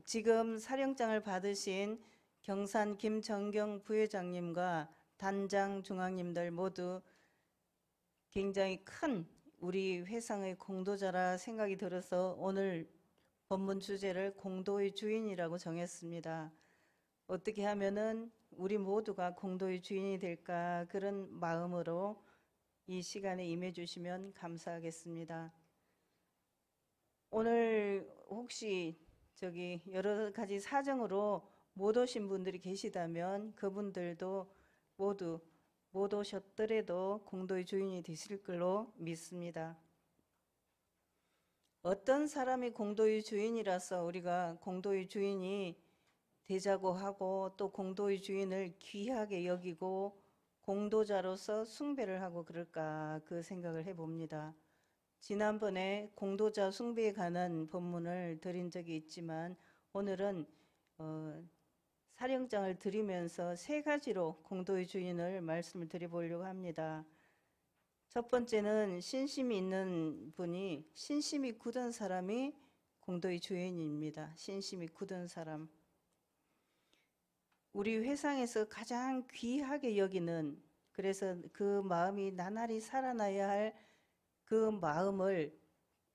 지금 사령장을 받으신 경산 김정경 부회장님과 단장 중앙님들 모두 굉장히 큰 우리 회상의 공도자라 생각이 들어서 오늘 법문 주제를 공도의 주인이라고 정했습니다. 어떻게 하면은 우리 모두가 공도의 주인이 될까, 그런 마음으로 이 시간에 임해 주시면 감사하겠습니다. 오늘 혹시 여러 가지 사정으로 못 오신 분들이 계시다면 그분들도 모두 못 오셨더라도 공도의 주인이 되실 걸로 믿습니다. 어떤 사람이 공도의 주인이라서 우리가 공도의 주인이 되자고 하고, 또 공도의 주인을 귀하게 여기고 공도자로서 숭배를 하고 그럴까, 그 생각을 해봅니다. 지난번에 공도자 숭배에 관한 법문을 드린 적이 있지만 오늘은 사령장을 드리면서 세 가지로 공도의 주인을 말씀을 드려보려고 합니다. 첫 번째는 신심이 있는 분이, 신심이 굳은 사람이 공도의 주인입니다. 신심이 굳은 사람. 우리 회상에서 가장 귀하게 여기는, 그래서 그 마음이 나날이 살아나야 할 그 마음을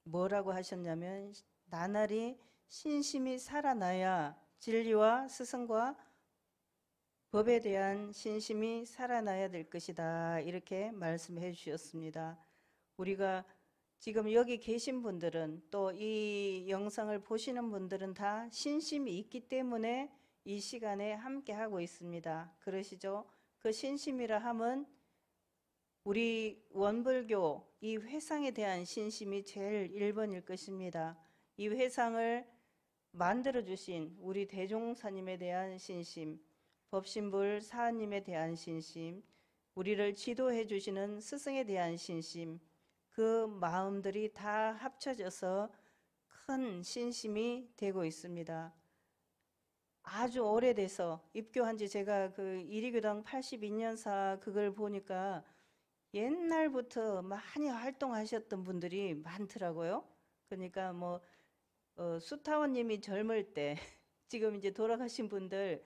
뭐라고 하셨냐면, 나날이 신심이 살아나야 진리와 스승과 법에 대한 신심이 살아나야 될 것이다, 이렇게 말씀해 주셨습니다. 우리가 지금 여기 계신 분들은, 또 이 영상을 보시는 분들은 다 신심이 있기 때문에 이 시간에 함께 하고 있습니다. 그러시죠? 그 신심이라 함은 우리 원불교 이 회상에 대한 신심이 제일 1번일 것입니다. 이 회상을 만들어 주신 우리 대종사님에 대한 신심, 법신불 사하님에 대한 신심, 우리를 지도해 주시는 스승에 대한 신심, 그 마음들이 다 합쳐져서 큰 신심이 되고 있습니다. 아주 오래돼서 입교한 지, 제가 그 이리교당 82년사 그걸 보니까 옛날부터 많이 활동하셨던 분들이 많더라고요. 그러니까 수타원님이 젊을 때 지금 이제 돌아가신 분들,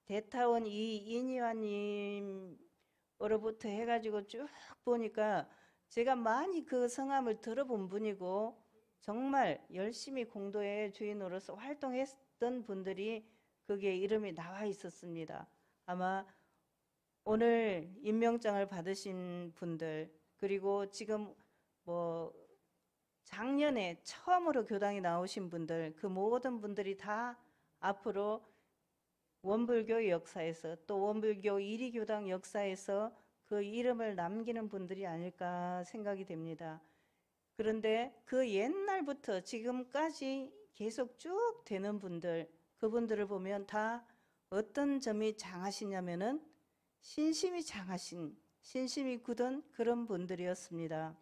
대타원 이인희환님으로부터 해가지고 쭉 보니까 제가 많이 그 성함을 들어본 분이고, 정말 열심히 공도의 주인으로서 활동했던 분들이 거기에 이름이 나와 있었습니다. 아마 오늘 임명장을 받으신 분들, 그리고 지금 작년에 처음으로 교당에 나오신 분들, 그 모든 분들이 다 앞으로 원불교 역사에서, 또 원불교 이리교당 역사에서 그 이름을 남기는 분들이 아닐까 생각이 됩니다. 그런데 그 옛날부터 지금까지 계속 쭉 되는 분들, 그분들을 보면 다 어떤 점이 장하시냐면은 신심이 장하신, 신심이 굳은 그런 분들이었습니다.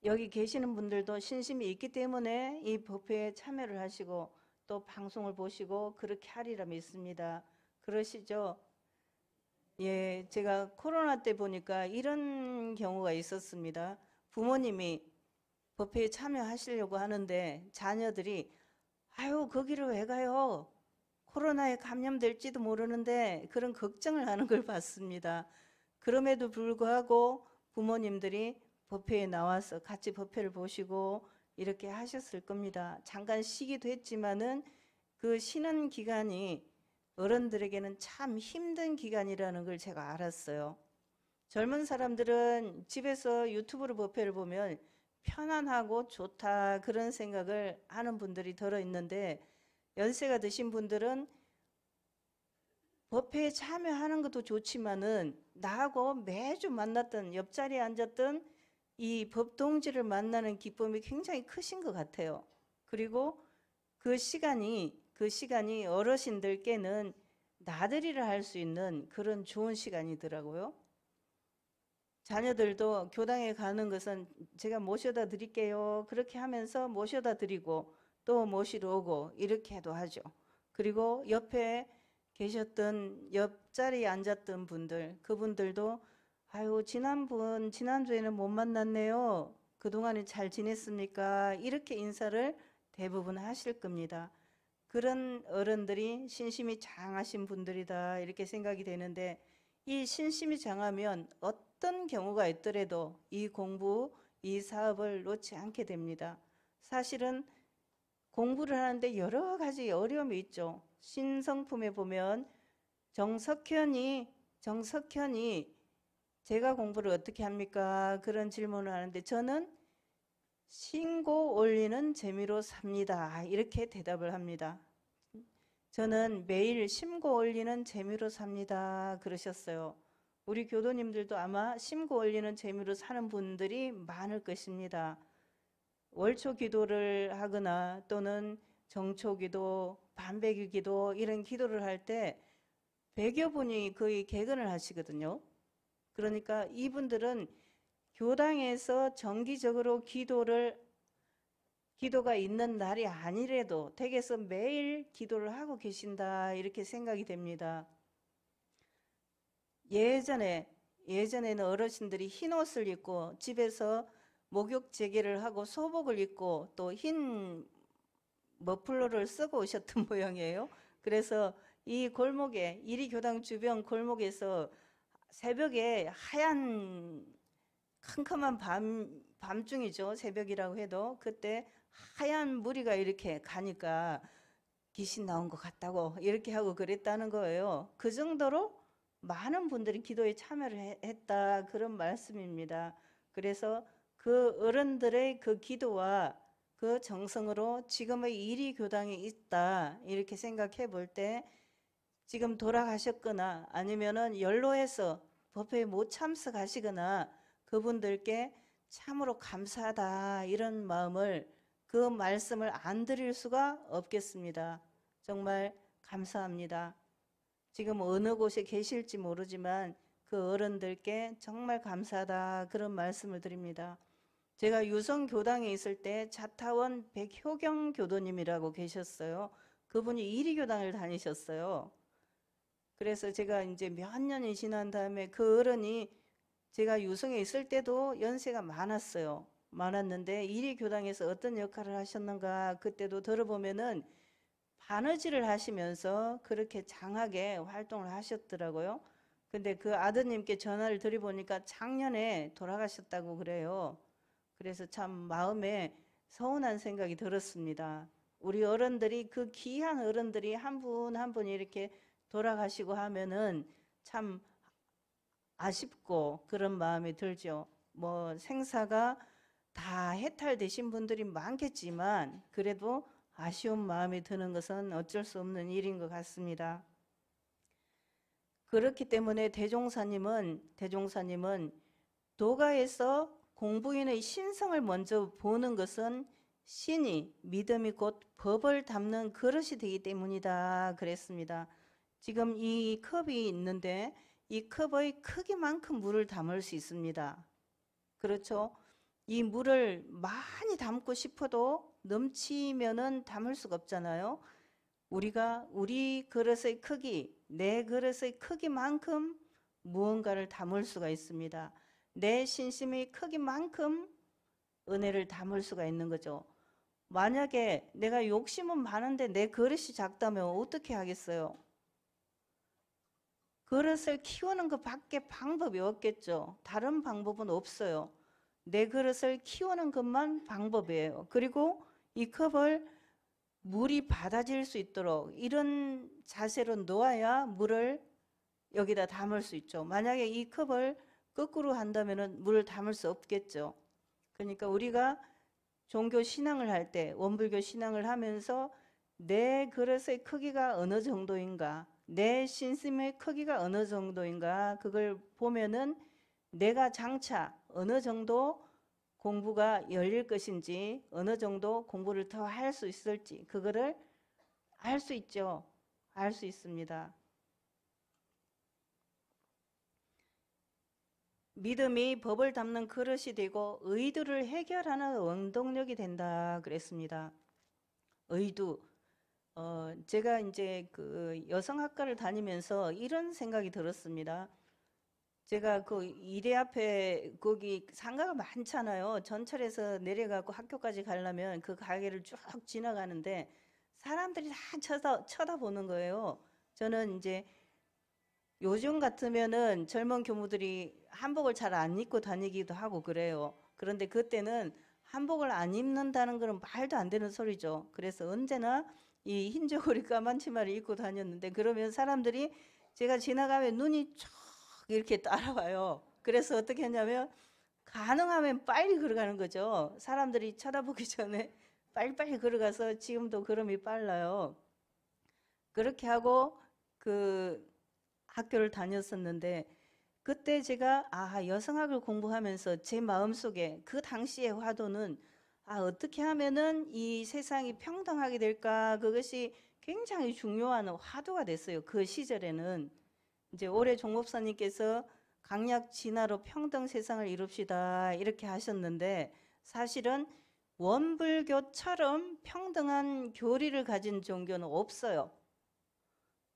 여기 계시는 분들도 신심이 있기 때문에 이 법회에 참여를 하시고 또 방송을 보시고 그렇게 하리라 믿습니다. 그러시죠? 예, 제가 코로나 때 보니까 이런 경우가 있었습니다. 부모님이 법회에 참여하시려고 하는데 자녀들이 아유, 거기를 왜 가요? 코로나에 감염될지도 모르는데, 그런 걱정을 하는 걸 봤습니다. 그럼에도 불구하고 부모님들이 법회에 나와서 같이 법회를 보시고 이렇게 하셨을 겁니다. 잠깐 쉬기도 했지만은 그 쉬는 기간이 어른들에게는 참 힘든 기간이라는 걸 제가 알았어요. 젊은 사람들은 집에서 유튜브로 법회를 보면 편안하고 좋다, 그런 생각을 하는 분들이 들어 있는데, 연세가 드신 분들은 법회에 참여하는 것도 좋지만은 나하고 매주 만났던, 옆자리에 앉았던 이 법동지를 만나는 기쁨이 굉장히 크신 것 같아요. 그리고 그 시간이 어르신들께는 나들이를 할 수 있는 그런 좋은 시간이더라고요. 자녀들도 교당에 가는 것은 제가 모셔다 드릴게요, 그렇게 하면서 모셔다 드리고 또 모시러 오고 이렇게도 하죠. 그리고 옆에 계셨던, 옆자리에 앉았던 분들, 그분들도 아유, 지난주에는 못 만났네요, 그동안에 잘 지냈습니까, 이렇게 인사를 대부분 하실 겁니다. 그런 어른들이 신심이 장하신 분들이다 이렇게 생각이 되는데, 이 신심이 장하면 어떤 경우가 있더라도 이 공부, 이 사업을 놓지 않게 됩니다. 사실은 공부를 하는데 여러 가지 어려움이 있죠. 신성품에 보면 정석현이 제가 공부를 어떻게 합니까? 그런 질문을 하는데 저는 신고 올리는 재미로 삽니다. 이렇게 대답을 합니다. 저는 매일 심고 올리는 재미로 삽니다. 그러셨어요. 우리 교도님들도 아마 심고 올리는 재미로 사는 분들이 많을 것입니다. 월초 기도를 하거나 또는 정초 기도, 반백일 기도 이런 기도를 할 때 100여 분이 거의 개근을 하시거든요. 그러니까 이분들은 교당에서 정기적으로 기도가 있는 날이 아니래도 댁에서 매일 기도를 하고 계신다 이렇게 생각이 됩니다. 예전에는 어르신들이 흰 옷을 입고 집에서 목욕 재개를 하고 소복을 입고 또 흰 머플러를 쓰고 오셨던 모양이에요. 그래서 이 골목에 이리교당 주변 골목에서 새벽에 하얀 캄캄한 밤중이죠. 새벽이라고 해도 그때 하얀 무리가 이렇게 가니까 귀신 나온 것 같다고 이렇게 하고 그랬다는 거예요. 그 정도로 많은 분들이 기도에 참여를 했다 그런 말씀입니다. 그래서 그 어른들의 그 기도와 그 정성으로 지금의 이리교당이 있다 이렇게 생각해 볼 때, 지금 돌아가셨거나 아니면은 연로해서 법회에 못 참석하시거나 그분들께 참으로 감사하다 이런 마음을, 그 말씀을 안 드릴 수가 없겠습니다. 정말 감사합니다. 지금 어느 곳에 계실지 모르지만 그 어른들께 정말 감사하다 그런 말씀을 드립니다. 제가 유성교당에 있을 때 자타원 백효경 교도님이라고 계셨어요. 그분이 이리교당을 다니셨어요. 그래서 제가 이제 몇 년이 지난 다음에 그 어른이, 제가 유성에 있을 때도 연세가 많았는데 이리교당에서 어떤 역할을 하셨는가 그때도 들어보면은 바느질을 하시면서 그렇게 장하게 활동을 하셨더라고요. 근데 그 아드님께 전화를 드려보니까 작년에 돌아가셨다고 그래요. 그래서 참 마음에 서운한 생각이 들었습니다. 우리 어른들이, 그 귀한 어른들이 한 분 한 분 이렇게 돌아가시고 하면은 참 아쉽고 그런 마음이 들죠. 뭐 생사가 다 해탈되신 분들이 많겠지만 그래도 아쉬운 마음이 드는 것은 어쩔 수 없는 일인 것 같습니다. 그렇기 때문에 대종사님은 도가에서 공부인의 신성을 먼저 보는 것은 신이 믿음이 곧 법을 담는 그릇이 되기 때문이다 그랬습니다. 지금 이 컵이 있는데 이 컵의 크기만큼 물을 담을 수 있습니다. 그렇죠? 이 물을 많이 담고 싶어도 넘치면은 담을 수가 없잖아요. 우리가 우리 그릇의 크기, 내 그릇의 크기만큼 무언가를 담을 수가 있습니다. 내 신심의 크기만큼 은혜를 담을 수가 있는 거죠. 만약에 내가 욕심은 많은데 내 그릇이 작다면 어떻게 하겠어요? 그릇을 키우는 것밖에 방법이 없겠죠. 다른 방법은 없어요. 내 그릇을 키우는 것만 방법이에요. 그리고 이 컵을 물이 받아질 수 있도록 이런 자세로 놓아야 물을 여기다 담을 수 있죠. 만약에 이 컵을 거꾸로 한다면 물을 담을 수 없겠죠. 그러니까 우리가 종교 신앙을 할 때, 원불교 신앙을 하면서 내 그릇의 크기가 어느 정도인가, 내 신심의 크기가 어느 정도인가, 그걸 보면은 내가 장차 어느 정도 공부가 열릴 것인지, 어느 정도 공부를 더 할 수 있을지, 그거를 알 수 있죠. 알 수 있습니다. 믿음이 법을 담는 그릇이 되고 의도를 해결하는 원동력이 된다 그랬습니다. 의도. 제가 이제 그 여성학과를 다니면서 이런 생각이 들었습니다. 제가 그 이대 앞에 거기 상가가 많잖아요. 전철에서 내려가고 학교까지 가려면 그 가게를 쭉 지나가는데 사람들이 다 쳐다보는 거예요. 저는 이제 요즘 같으면은 젊은 교무들이 한복을 잘 안 입고 다니기도 하고 그래요. 그런데 그때는 한복을 안 입는다는 거는 말도 안 되는 소리죠. 그래서 언제나 이 흰저고리 까만 치마를 입고 다녔는데 그러면 사람들이 제가 지나가면 눈이 쭉 이렇게 따라와요. 그래서 어떻게 했냐면 가능하면 빨리 걸어가는 거죠. 사람들이 쳐다보기 전에 빨리빨리 걸어가서 지금도 걸음이 빨라요. 그렇게 하고 그 학교를 다녔었는데 그때 제가 여성학을 공부하면서 제 마음속에 그 당시의 화두는 어떻게 하면은 이 세상이 평등하게 될까 그것이 굉장히 중요한 화두가 됐어요. 그 시절에는 이제 올해 종목사님께서 강약 진화로 평등 세상을 이룹시다 이렇게 하셨는데 사실은 원불교처럼 평등한 교리를 가진 종교는 없어요.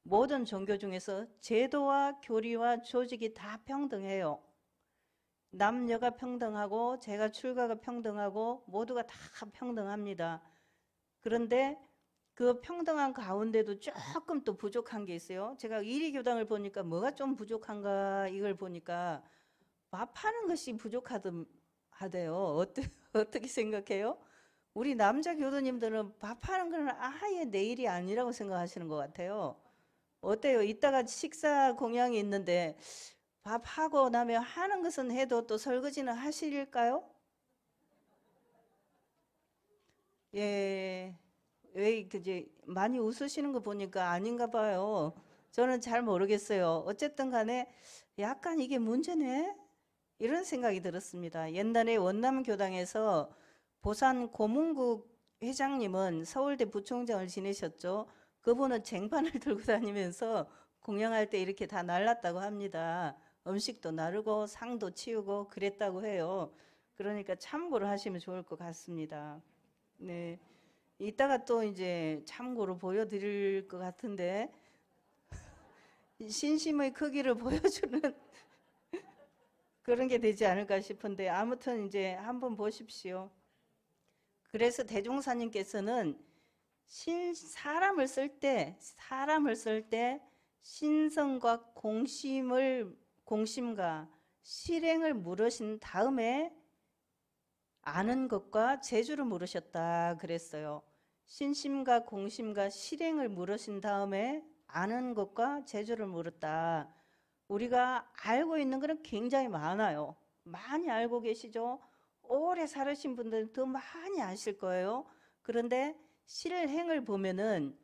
모든 종교 중에서 제도와 교리와 조직이 다 평등해요. 남녀가 평등하고 제가 출가가 평등하고 모두가 다 평등합니다. 그런데 그 평등한 가운데도 조금 또 부족한 게 있어요. 제가 이리교당을 보니까 뭐가 좀 부족한가 이걸 보니까 밥하는 것이 부족하대요. 어떻게 생각해요? 우리 남자 교도님들은 밥하는 건 아예 내 일이 아니라고 생각하시는 것 같아요. 어때요? 이따가 식사 공양이 있는데 밥하고 나면 하는 것은 해도 또 설거지는 하실까요? 예, 왜 그지 많이 웃으시는 거 보니까 아닌가 봐요. 저는 잘 모르겠어요. 어쨌든 간에 약간 이게 문제네? 이런 생각이 들었습니다. 옛날에 원남교당에서 보산 고문국 회장님은 서울대 부총장을 지내셨죠. 그분은 쟁반을 들고 다니면서 공양할 때 이렇게 다 날랐다고 합니다. 음식도 나르고 상도 치우고 그랬다고 해요. 그러니까 참고를 하시면 좋을 것 같습니다. 네. 이따가 또 이제 참고로 보여드릴 것 같은데 신심의 크기를 보여주는 그런 게 되지 않을까 싶은데 아무튼 이제 한번 보십시오. 그래서 대종사님께서는 사람을 쓸 때 신성과 공심과 실행을 물으신 다음에 아는 것과 재주를 물으셨다 그랬어요. 신심과 공심과 실행을 물으신 다음에 아는 것과 재주를 물었다. 우리가 알고 있는 것은 굉장히 많아요. 많이 알고 계시죠? 오래 살으신 분들은 더 많이 아실 거예요. 그런데 실행을 보면은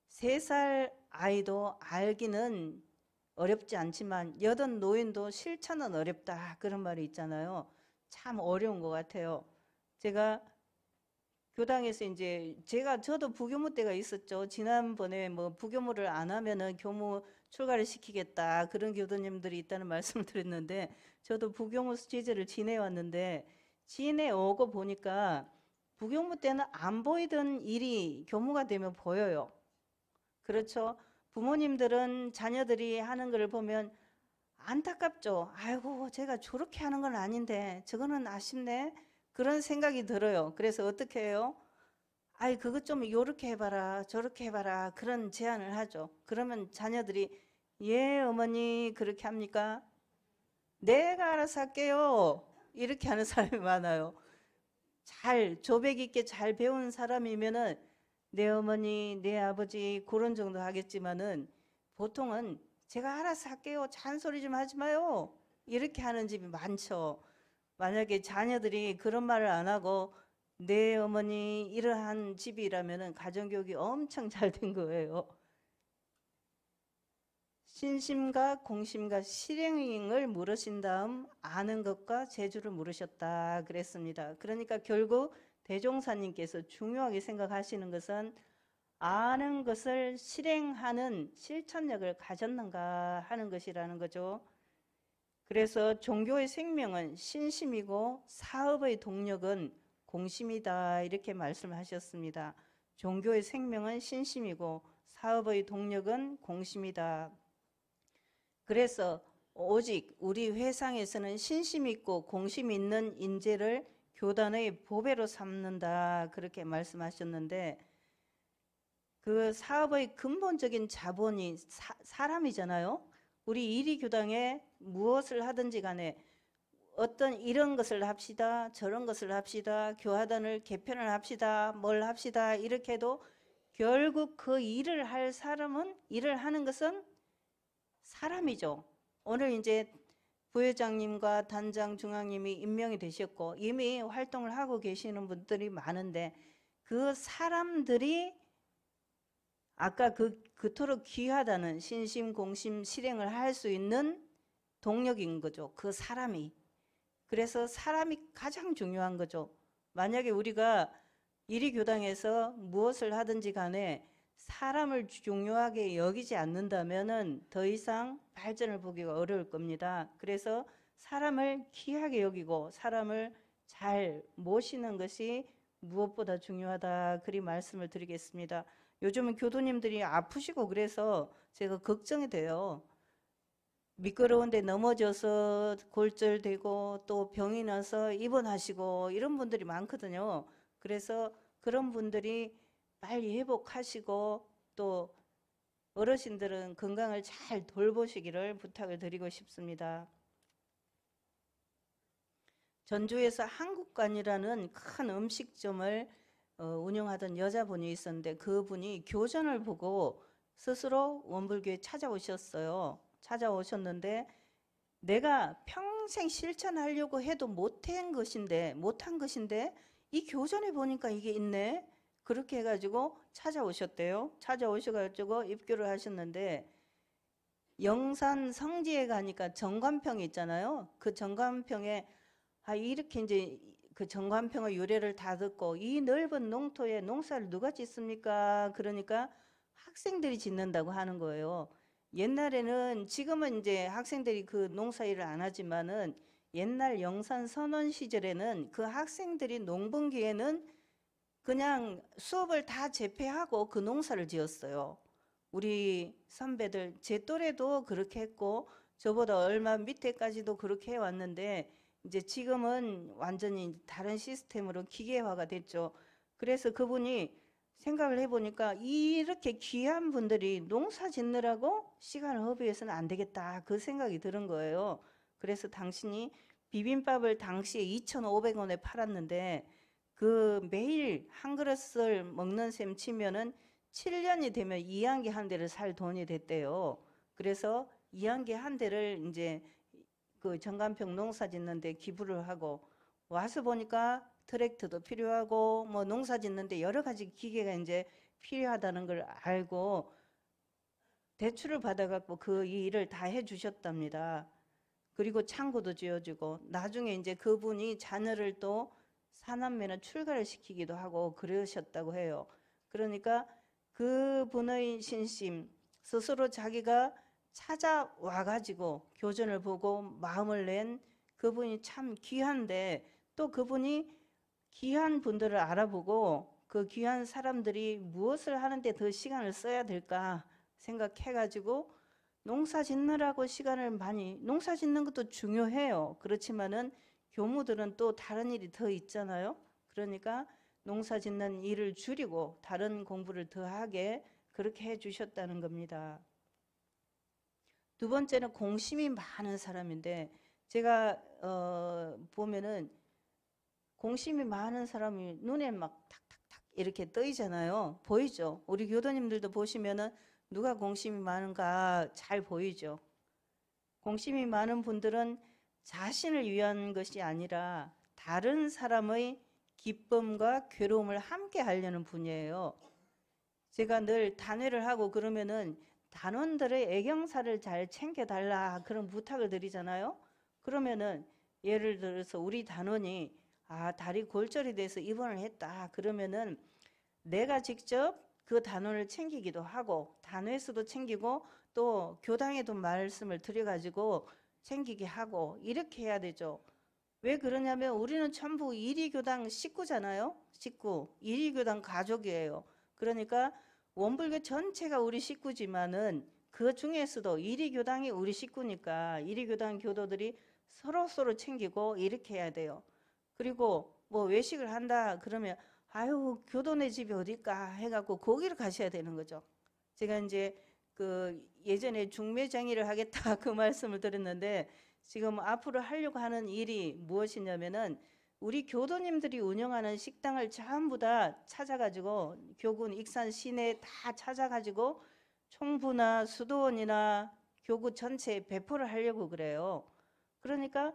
3살 아이도 알기는 어렵지 않지만 여든 노인도 실천은 어렵다 그런 말이 있잖아요. 참 어려운 것 같아요. 제가 교당에서 이제 저도 부교무 때가 있었죠. 지난번에 뭐 부교무를 안 하면은 교무 출가를 시키겠다 그런 교도님들이 있다는 말씀을 드렸는데 저도 부교무 제재를 지내왔는데 지내오고 보니까 부교무 때는 안 보이던 일이 교무가 되면 보여요. 그렇죠. 부모님들은 자녀들이 하는 걸 보면 안타깝죠. 아이고, 제가 저렇게 하는 건 아닌데, 저거는 아쉽네. 그런 생각이 들어요. 그래서 어떻게 해요? 아이, 그것 좀 요렇게 해봐라, 저렇게 해봐라. 그런 제안을 하죠. 그러면 자녀들이, 예, 어머니, 그렇게 합니까? 내가 알아서 할게요. 이렇게 하는 사람이 많아요. 조백 있게 잘 배운 사람이면은 내 어머니, 내 아버지 그런 정도 하겠지만은 보통은 제가 알아서 할게요. 잔소리 좀 하지 마요. 이렇게 하는 집이 많죠. 만약에 자녀들이 그런 말을 안 하고 내 어머니 이러한 집이라면은 가정교육이 엄청 잘 된 거예요. 신심과 공심과 실행을 물으신 다음 아는 것과 재주를 물으셨다 그랬습니다. 그러니까 결국 대종사님께서 중요하게 생각하시는 것은 아는 것을 실행하는 실천력을 가졌는가 하는 것이라는 거죠. 그래서 종교의 생명은 신심이고 사업의 동력은 공심이다 이렇게 말씀하셨습니다. 종교의 생명은 신심이고 사업의 동력은 공심이다. 그래서 오직 우리 회상에서는 신심 있고 공심 있는 인재를 교단의 보배로 삼는다 그렇게 말씀하셨는데 그 사업의 근본적인 자본이 사람이잖아요. 우리 이리교당에 무엇을 하든지 간에 어떤 이런 것을 합시다, 저런 것을 합시다, 교화단을 개편을 합시다, 뭘 합시다 이렇게 해도 결국 그 일을 할 사람은, 일을 하는 것은 사람이죠. 오늘 이제 부회장님과 단장 중앙님이 임명이 되셨고 이미 활동을 하고 계시는 분들이 많은데 그 사람들이 아까 그토록 귀하다는 신심, 공심, 실행을 할 수 있는 동력인 거죠. 그 사람이. 그래서 사람이 가장 중요한 거죠. 만약에 우리가 이리교당에서 무엇을 하든지 간에 사람을 중요하게 여기지 않는다면은 더 이상 발전을 보기가 어려울 겁니다. 그래서 사람을 귀하게 여기고 사람을 잘 모시는 것이 무엇보다 중요하다. 그리 말씀을 드리겠습니다. 요즘은 교도님들이 아프시고 그래서 제가 걱정이 돼요. 미끄러운데 넘어져서 골절되고 또 병이 나서 입원하시고 이런 분들이 많거든요. 그래서 그런 분들이 빨리 회복하시고 또 어르신들은 건강을 잘 돌보시기를 부탁을 드리고 싶습니다. 전주에서 한국관이라는 큰 음식점을 운영하던 여자분이 있었는데 그분이 교전을 보고 스스로 원불교에 찾아오셨어요. 찾아오셨는데 내가 평생 실천하려고 해도 못한 것인데 이 교전에 보니까 이게 있네. 그렇게 해가지고 찾아오셨대요. 찾아오셔가지고 입교를 하셨는데 영산 성지에 가니까 정관평이 있잖아요. 그 정관평에 이렇게 이제 그 정관평의 유래를 다 듣고 이 넓은 농토에 농사를 누가 짓습니까? 그러니까 학생들이 짓는다고 하는 거예요. 옛날에는 지금은 이제 학생들이 그 농사일을 안 하지만은 옛날 영산 선원 시절에는 그 학생들이 농번기에는 그냥 수업을 다 재폐하고 그 농사를 지었어요. 우리 선배들 제 또래도 그렇게 했고 저보다 얼마 밑에까지도 그렇게 해왔는데 이제 지금은 완전히 다른 시스템으로 기계화가 됐죠. 그래서 그분이 생각을 해보니까 이렇게 귀한 분들이 농사 짓느라고 시간을 허비해서는 안 되겠다. 그 생각이 드는 거예요. 그래서 당신이 비빔밥을 당시에 2,500원에 팔았는데 그 매일 한 그릇을 먹는 셈 치면은 7년이 되면 이항기 한 대를 살 돈이 됐대요. 그래서 이항기 한 대를 이제 그 정관평 농사 짓는데 기부를 하고 와서 보니까 트랙터도 필요하고 뭐 농사 짓는데 여러 가지 기계가 이제 필요하다는 걸 알고 대출을 받아갖고 그 일을 다 해주셨답니다. 그리고 창고도 지어주고 나중에 이제 그분이 자녀를 또 사남매는 출가를 시키기도 하고 그러셨다고 해요. 그러니까 그분의 신심 스스로 자기가 찾아와가지고 교전을 보고 마음을 낸 그분이 참 귀한데 또 그분이 귀한 분들을 알아보고 그 귀한 사람들이 무엇을 하는데 더 시간을 써야 될까 생각해가지고 농사 짓느라고 시간을 많이 농사 짓는 것도 중요해요. 그렇지만은 교무들은 또 다른 일이 더 있잖아요. 그러니까 농사 짓는 일을 줄이고 다른 공부를 더 하게 그렇게 해 주셨다는 겁니다. 두 번째는 공심이 많은 사람인데 제가 보면은 공심이 많은 사람이 눈에 막 탁탁탁 이렇게 떠이잖아요. 보이죠? 우리 교도님들도 보시면은 누가 공심이 많은가 잘 보이죠? 공심이 많은 분들은 자신을 위한 것이 아니라 다른 사람의 기쁨과 괴로움을 함께 하려는 분이에요. 제가 늘 단회를 하고 그러면은 단원들의 애경사를 잘 챙겨달라 그런 부탁을 드리잖아요. 그러면은 예를 들어서 우리 단원이 다리 골절이 돼서 입원을 했다 그러면은 내가 직접 그 단원을 챙기기도 하고 단회에서도 챙기고 또 교당에도 말씀을 드려가지고 챙기게 하고 이렇게 해야 되죠. 왜 그러냐면 우리는 전부 이리교당 식구잖아요. 식구, 이리교당 가족이에요. 그러니까 원불교 전체가 우리 식구지만은 그 중에서도 이리교당이 우리 식구니까 이리교당 교도들이 서로 챙기고 이렇게 해야 돼요. 그리고 뭐 외식을 한다 그러면 아유, 교도네 집이 어딜까 해갖고 거기를 가셔야 되는 거죠. 제가 이제 그 예전에 중매장의를 하겠다 그 말씀을 드렸는데 지금 앞으로 하려고 하는 일이 무엇이냐면은 우리 교도님들이 운영하는 식당을 전부 다 찾아가지고 교군 익산 시내 다 찾아가지고 총부나 수도원이나 교구 전체에 배포를 하려고 그래요. 그러니까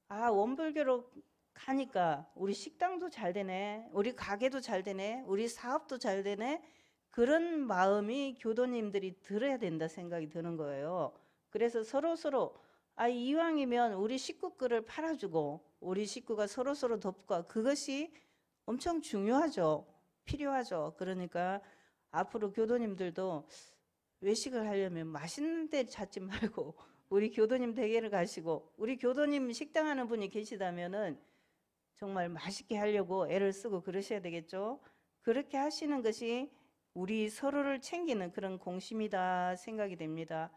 아, 원불교로 가니까 우리 식당도 잘 되네, 우리 가게도 잘 되네, 우리 사업도 잘 되네, 그런 마음이 교도님들이 들어야 된다 생각이 드는 거예요. 그래서 서로 아, 이왕이면 우리 식구 거를 팔아주고 우리 식구가 서로 돕고 그것이 엄청 중요하죠. 필요하죠. 그러니까 앞으로 교도님들도 외식을 하려면 맛있는 데 찾지 말고 우리 교도님 댁에를 가시고, 우리 교도님 식당 하는 분이 계시다면은 정말 맛있게 하려고 애를 쓰고 그러셔야 되겠죠. 그렇게 하시는 것이 우리 서로를 챙기는 그런 공심이다 생각이 됩니다.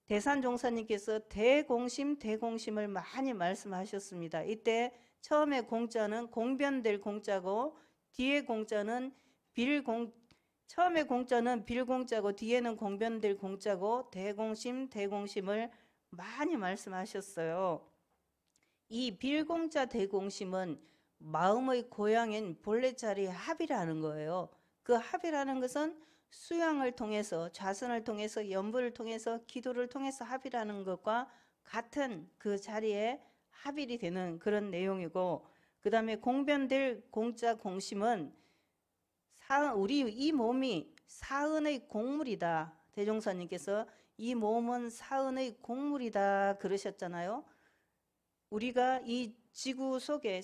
대산종사님께서 대공심을 많이 말씀하셨습니다. 이때 처음에 공자는 공변될 공자고 뒤에 공자는 처음에 공자는 빌공자고 뒤에는 공변될 공자고 대공심을 많이 말씀하셨어요. 이 빌공자 대공심은 마음의 고향인 본래 자리의 합이라는 거예요. 그 합이라는 것은 수양을 통해서, 좌선을 통해서, 연부를 통해서, 기도를 통해서 합이라는 것과 같은 그 자리에 합일이 되는 그런 내용이고, 그 다음에 공변될 공자 공심은 우리 이 몸이 사은의 곡물이다. 대종사님께서 이 몸은 사은의 곡물이다 그러셨잖아요. 우리가 이 지구 속에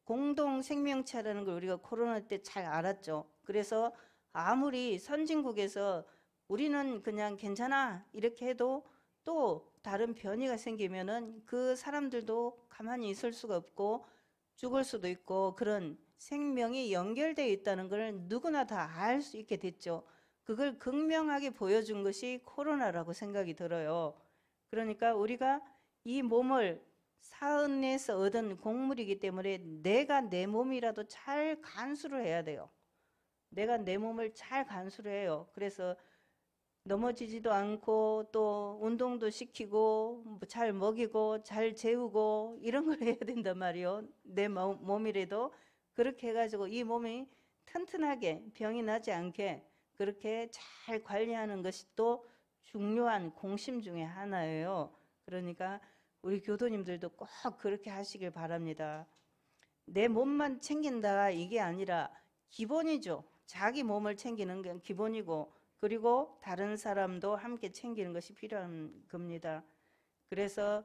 공동 생명체라는 걸 우리가 코로나 때 잘 알았죠. 그래서 아무리 선진국에서 우리는 그냥 괜찮아 이렇게 해도 또 다른 변이가 생기면은 그 사람들도 가만히 있을 수가 없고 죽을 수도 있고 그런 생명이 연결되어 있다는 걸 누구나 다 알 수 있게 됐죠. 그걸 극명하게 보여준 것이 코로나라고 생각이 들어요. 그러니까 우리가 이 몸을 사은에서 얻은 곡물이기 때문에 내가 내 몸이라도 잘 간수를 해야 돼요. 내가 내 몸을 잘 간수를 해요. 그래서 넘어지지도 않고 또 운동도 시키고 잘 먹이고 잘 재우고 이런 걸 해야 된단 말이에요. 내 몸이라도 그렇게 해가지고 이 몸이 튼튼하게 병이 나지 않게 그렇게 잘 관리하는 것이 또 중요한 공심 중에 하나예요. 그러니까 우리 교도님들도 꼭 그렇게 하시길 바랍니다. 내 몸만 챙긴다 이게 아니라 기본이죠. 자기 몸을 챙기는 게 기본이고 그리고 다른 사람도 함께 챙기는 것이 필요한 겁니다. 그래서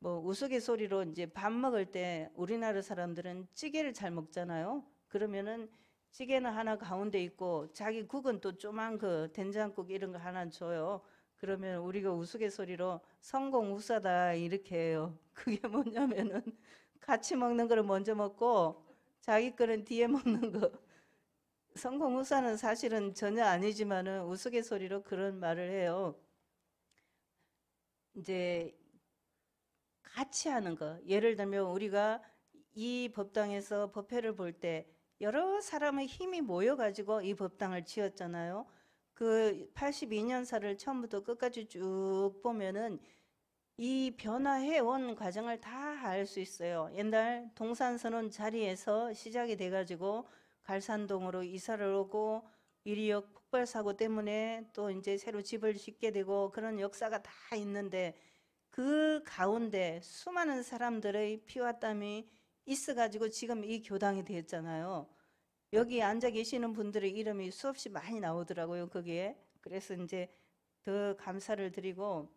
뭐 우스갯소리로 이제 밥 먹을 때 우리나라 사람들은 찌개를 잘 먹잖아요. 그러면은 찌개는 하나 가운데 있고 자기 국은 또 조만 그 된장국 이런 거 하나 줘요. 그러면 우리가 우스갯소리로 성공우사다 이렇게 해요. 그게 뭐냐면은 같이 먹는 거를 먼저 먹고 자기 거는 뒤에 먹는 거. 성공우사는 사실은 전혀 아니지만은 우스갯소리로 그런 말을 해요. 이제 같이 하는 거. 예를 들면 우리가 이 법당에서 법회를 볼 때 여러 사람의 힘이 모여가지고 이 법당을 지었잖아요. 그 82년사를 처음부터 끝까지 쭉 보면은 이 변화해 온 과정을 다 알 수 있어요. 옛날 동산선언 자리에서 시작이 돼가지고 갈산동으로 이사를 오고 이리역 폭발 사고 때문에 또 이제 새로 집을 짓게 되고 그런 역사가 다 있는데 그 가운데 수많은 사람들의 피와 땀이 있어가지고 지금 이 교당이 되었잖아요. 여기 앉아 계시는 분들의 이름이 수없이 많이 나오더라고요, 거기에. 그래서 이제 더 감사를 드리고,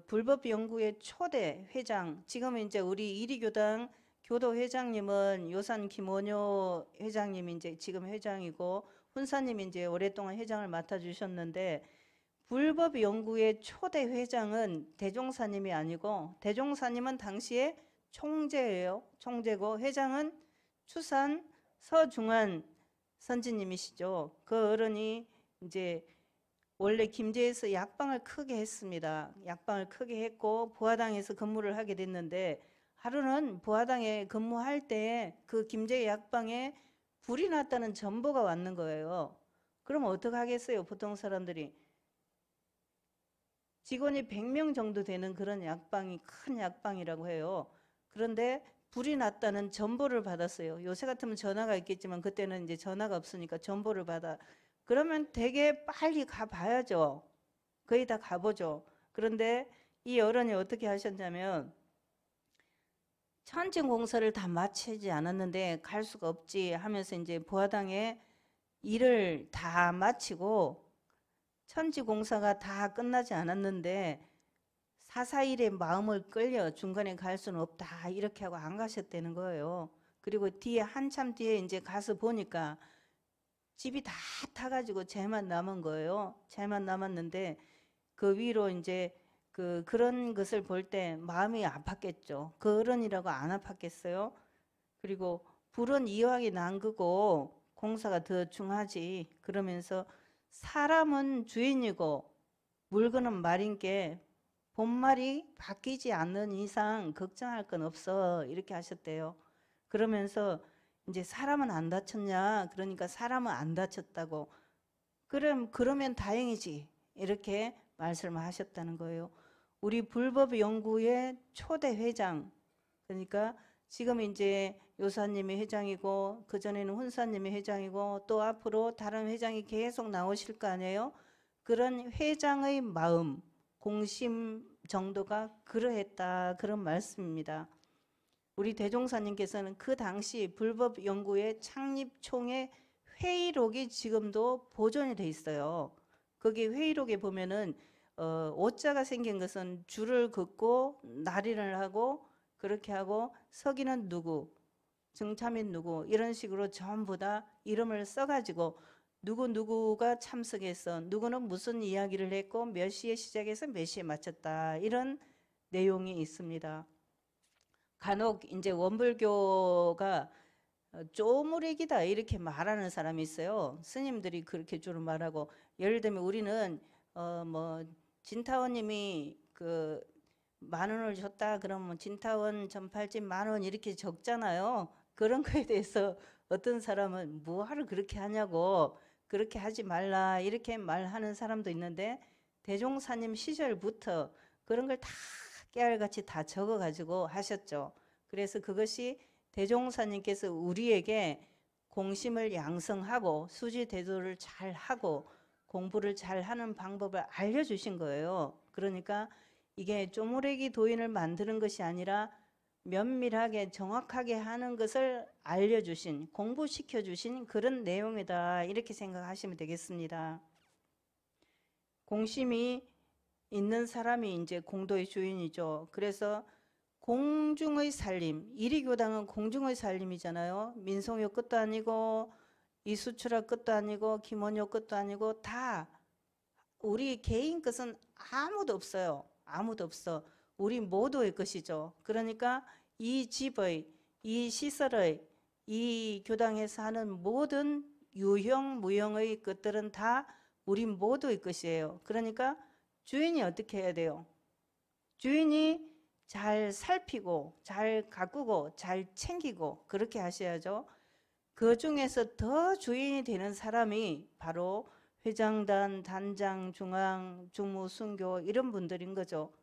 불법연구의 초대 회장, 지금은 이제 우리 이리교당 교도 회장님은 요산 김원효 회장님이 이제 지금 회장이고, 훈사님이 이제 오랫동안 회장을 맡아주셨는데, 불법연구의 초대 회장은 대종사님이 아니고, 대종사님은 당시에 총재예요. 총재고, 회장은 추산 서중환 선지님이시죠. 그 어른이 이제 원래 김제에서 약방을 크게 했습니다. 약방을 크게 했고 부화당에서 근무를 하게 됐는데 하루는 부화당에 근무할 때 그 김제 약방에 불이 났다는 전보가 왔는 거예요. 그럼 어떡하겠어요, 보통 사람들이. 직원이 100명 정도 되는 그런 약방이 큰 약방이라고 해요. 그런데 불이 났다는 전보를 받았어요. 요새 같으면 전화가 있겠지만 그때는 이제 전화가 없으니까 전보를 받아. 그러면 되게 빨리 가봐야죠. 거의 다 가보죠. 그런데 이 어른이 어떻게 하셨냐면 천진 공사를 다 마치지 않았는데 갈 수가 없지 하면서 이제 부화당에 일을 다 마치고 천지 공사가 다 끝나지 않았는데 사사일에 마음을 끌려 중간에 갈 수는 없다 이렇게 하고 안 가셨다는 거예요. 그리고 뒤에 한참 뒤에 이제 가서 보니까 집이 다 타가지고 쟤만 남은 거예요. 쟤만 남았는데 그 위로 이제 그런 것을 볼 때 마음이 아팠겠죠. 그 어른이라고 안 아팠겠어요? 그리고 불은 이왕이 난 거고 공사가 더 중하지. 그러면서 사람은 주인이고 물건은 말인 게 본말이 바뀌지 않는 이상 걱정할 건 없어. 이렇게 하셨대요. 그러면서 이제 사람은 안 다쳤냐? 그러니까 사람은 안 다쳤다고. 그러면 다행이지. 이렇게 말씀을 하셨다는 거예요. 우리 불법연구의 초대 회장. 그러니까 지금 이제 요사님이 회장이고 그전에는 훈사님이 회장이고 또 앞으로 다른 회장이 계속 나오실 거 아니에요? 그런 회장의 마음, 공심 정도가 그러했다 그런 말씀입니다. 우리 대종사님께서는 그 당시 불법연구의 창립총회 회의록이 지금도 보존이 돼 있어요. 거기 회의록에 보면은 오자가 생긴 것은 줄을 긋고 날인을 하고 그렇게 하고 서기는 누구, 정참인 누구 이런 식으로 전부 다 이름을 써가지고 누구가 참석해서 누구는 무슨 이야기를 했고 몇 시에 시작해서 몇 시에 마쳤다 이런 내용이 있습니다. 간혹 이제 원불교가 쪼무레기다 이렇게 말하는 사람이 있어요. 스님들이 그렇게 주로 말하고 예를 들면 우리는 뭐 진타원님이 그 10,000원을 줬다 그러면 진타원 전팔집 10,000원 이렇게 적잖아요. 그런 거에 대해서 어떤 사람은 뭐하러 그렇게 하냐고 그렇게 하지 말라 이렇게 말하는 사람도 있는데 대종사님 시절부터 그런 걸 다 깨알같이 다 적어가지고 하셨죠. 그래서 그것이 대종사님께서 우리에게 공심을 양성하고 수지대도를 잘 하고 공부를 잘 하는 방법을 알려주신 거예요. 그러니까 이게 쪼무레기 도인을 만드는 것이 아니라 면밀하게 정확하게 하는 것을 알려주신 공부시켜주신 그런 내용이다 이렇게 생각하시면 되겠습니다. 공심이 있는 사람이 이제 공도의 주인이죠. 그래서 공중의 살림, 이리교당은 공중의 살림이잖아요. 민송요 끝도 아니고 이수출화 끝도 아니고 김원효 끝도 아니고 다 우리 개인 것은 아무도 없어요. 아무도 없어. 우리 모두의 것이죠. 그러니까 이 집의, 이 시설의, 이 교당에서 하는 모든 유형, 무형의 것들은 다 우리 모두의 것이에요. 그러니까 주인이 어떻게 해야 돼요? 주인이 잘 살피고 잘 가꾸고 잘 챙기고 그렇게 하셔야죠. 그 중에서 더 주인이 되는 사람이 바로 회장단, 단장, 중앙, 중무, 순교 이런 분들인 거죠.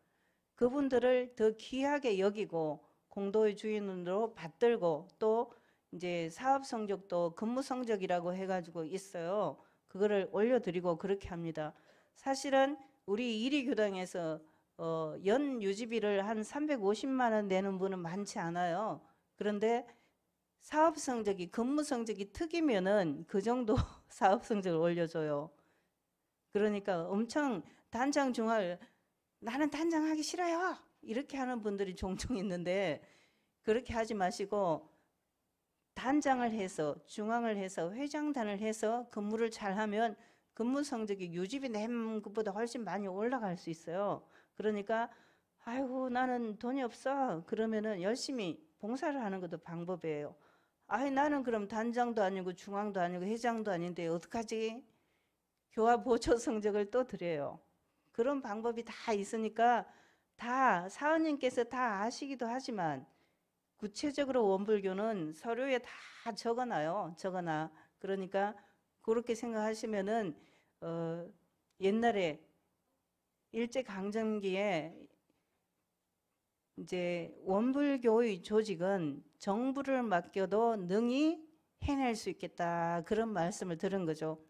그분들을 더 귀하게 여기고 공도의 주인으로 받들고 또 이제 사업 성적도 근무 성적이라고 해가지고 있어요. 그거를 올려드리고 그렇게 합니다. 사실은 우리 이리교당에서 연 유지비를 한 350만 원 내는 분은 많지 않아요. 그런데 사업 성적이 근무 성적이 특이면은 그 정도 사업 성적을 올려줘요. 그러니까 엄청 단장 중할 나는 단장하기 싫어요. 이렇게 하는 분들이 종종 있는데 그렇게 하지 마시고 단장을 해서 중앙을 해서 회장단을 해서 근무를 잘하면 근무 성적이 유지비 낸 것보다 훨씬 많이 올라갈 수 있어요. 그러니까 아이고 나는 돈이 없어. 그러면은 열심히 봉사를 하는 것도 방법이에요. 아이 나는 그럼 단장도 아니고 중앙도 아니고 회장도 아닌데 어떡하지? 교화 보초 성적을 또 드려요. 그런 방법이 다 있으니까 다 사원님께서 다 아시기도 하지만 구체적으로 원불교는 서류에 다 적어놔요. 적어놔. 그러니까 그렇게 생각하시면은 옛날에 일제강점기에 이제 원불교의 조직은 정부를 맡겨도 능히 해낼 수 있겠다. 그런 말씀을 들은 거죠.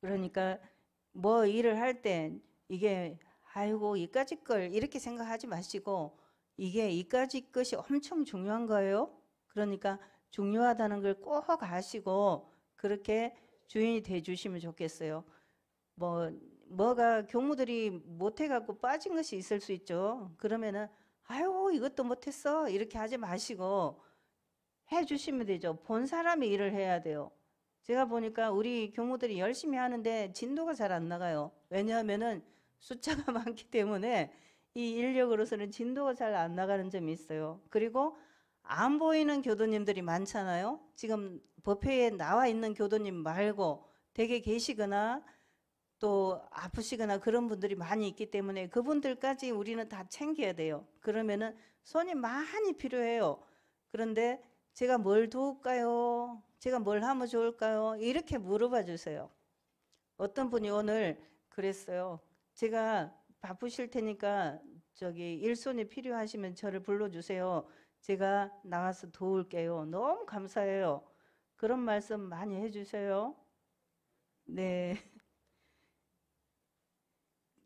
그러니까 뭐 일을 할 때 이게 아이고 이까짓 걸 이렇게 생각하지 마시고 이게 이까짓 것이 엄청 중요한 거예요. 그러니까 중요하다는 걸 꼭 아시고 그렇게 주인이 돼 주시면 좋겠어요. 뭐가 교무들이 못해갖고 빠진 것이 있을 수 있죠. 그러면은 아유 이것도 못했어 이렇게 하지 마시고 해주시면 되죠. 본 사람이 일을 해야 돼요. 제가 보니까 우리 교무들이 열심히 하는데 진도가 잘 안 나가요. 왜냐하면은 숫자가 많기 때문에 이 인력으로서는 진도가 잘 안 나가는 점이 있어요. 그리고 안 보이는 교도님들이 많잖아요. 지금 법회에 나와 있는 교도님 말고 댁에 계시거나 또 아프시거나 그런 분들이 많이 있기 때문에 그분들까지 우리는 다 챙겨야 돼요. 그러면은 손이 많이 필요해요. 그런데 제가 뭘 도울까요? 제가 뭘 하면 좋을까요? 이렇게 물어봐 주세요. 어떤 분이 오늘 그랬어요. 제가 바쁘실 테니까 저기 일손이 필요하시면 저를 불러주세요. 제가 나가서 도울게요. 너무 감사해요. 그런 말씀 많이 해주세요. 네.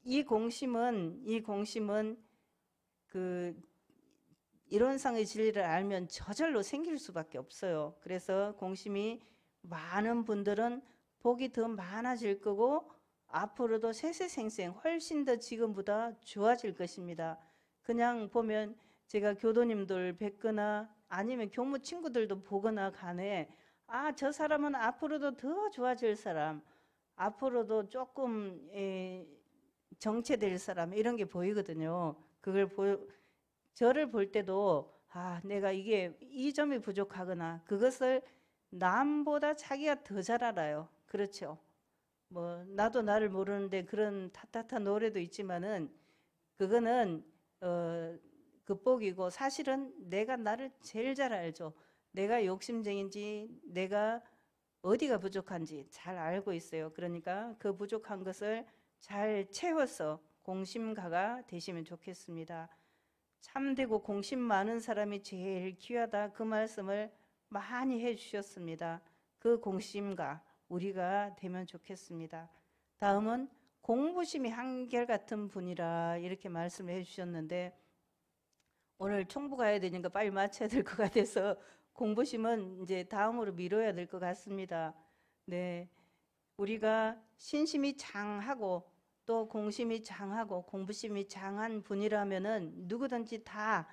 이 공심은 그 이론상의 진리를 알면 저절로 생길 수밖에 없어요. 그래서 공심이 많은 분들은 복이 더 많아질 거고 앞으로도 세세생생 훨씬 더 지금보다 좋아질 것입니다. 그냥 보면 제가 교도님들 뵙거나 아니면 교무 친구들도 보거나 간에 아, 저 사람은 앞으로도 더 좋아질 사람, 앞으로도 조금 정체될 사람 이런 게 보이거든요. 저를 볼 때도 아, 내가 이게 이 점이 부족하거나 그것을 남보다 자기가 더 잘 알아요. 그렇죠. 뭐 나도 나를 모르는데 그런 탓탓한 노래도 있지만은 그거는 극복이고 사실은 내가 나를 제일 잘 알죠. 내가 욕심쟁인지 내가 어디가 부족한지 잘 알고 있어요. 그러니까 그 부족한 것을 잘 채워서 공심가가 되시면 좋겠습니다. 참되고 공심 많은 사람이 제일 귀하다. 그 말씀을 많이 해주셨습니다. 그 공심가 우리가 되면 좋겠습니다. 다음은 공부심이 한결같은 분이라 이렇게 말씀을 해주셨는데 오늘 총부 가야 되니까 빨리 마쳐야 될 것 같아서 공부심은 이제 다음으로 미뤄야 될 것 같습니다. 네, 우리가 신심이 장하고 또 공심이 장하고 공부심이 장한 분이라면은 누구든지 다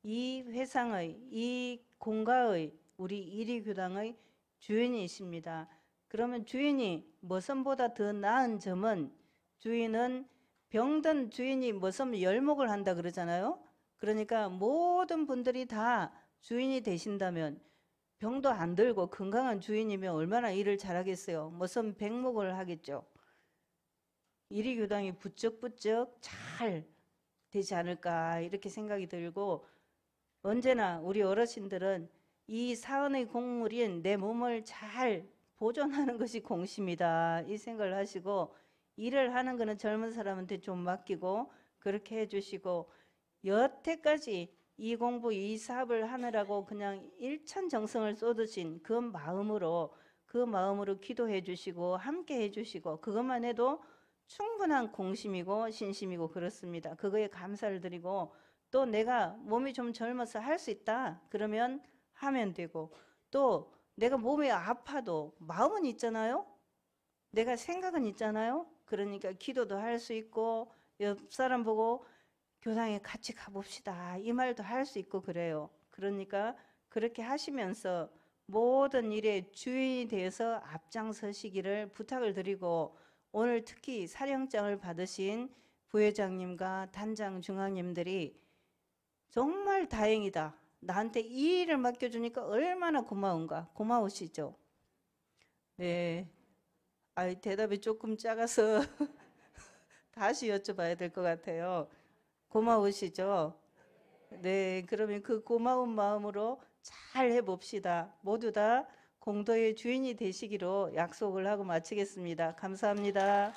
이 회상의 이 공가의 우리 이리교당의 주인이십니다. 그러면 주인이 머선보다 더 나은 점은 주인은 병든 주인이 머선 열목을 한다 그러잖아요. 그러니까 모든 분들이 다 주인이 되신다면 병도 안 들고 건강한 주인이면 얼마나 일을 잘하겠어요. 머선 백목을 하겠죠. 이리교당이 부쩍부쩍 잘 되지 않을까 이렇게 생각이 들고 언제나 우리 어르신들은 이 사은의 공물인 내 몸을 잘 보존하는 것이 공심이다 이 생각을 하시고 일을 하는 거는 젊은 사람한테 좀 맡기고 그렇게 해주시고 여태까지 이 공부 이 사업을 하느라고 그냥 일천정성을 쏟으신 그 마음으로 기도해 주시고 함께 해 주시고 그것만 해도 충분한 공심이고 신심이고 그렇습니다. 그거에 감사를 드리고 또 내가 몸이 좀 젊어서 할 수 있다 그러면 하면 되고 또 내가 몸이 아파도 마음은 있잖아요. 내가 생각은 있잖아요. 그러니까 기도도 할 수 있고 옆 사람 보고 교당에 같이 가봅시다 이 말도 할 수 있고 그래요. 그러니까 그렇게 하시면서 모든 일에 주인이 되어서 앞장서시기를 부탁을 드리고 오늘 특히 사령장을 받으신 부회장님과 단장 중앙님들이 정말 다행이다. 나한테 이 일을 맡겨주니까 얼마나 고마운가. 고마우시죠? 네. 대답이 조금 작아서 다시 여쭤봐야 될 것 같아요. 고마우시죠? 네, 그러면 그 고마운 마음으로 잘 해봅시다. 모두 다 공도의 주인이 되시기로 약속을 하고 마치겠습니다. 감사합니다.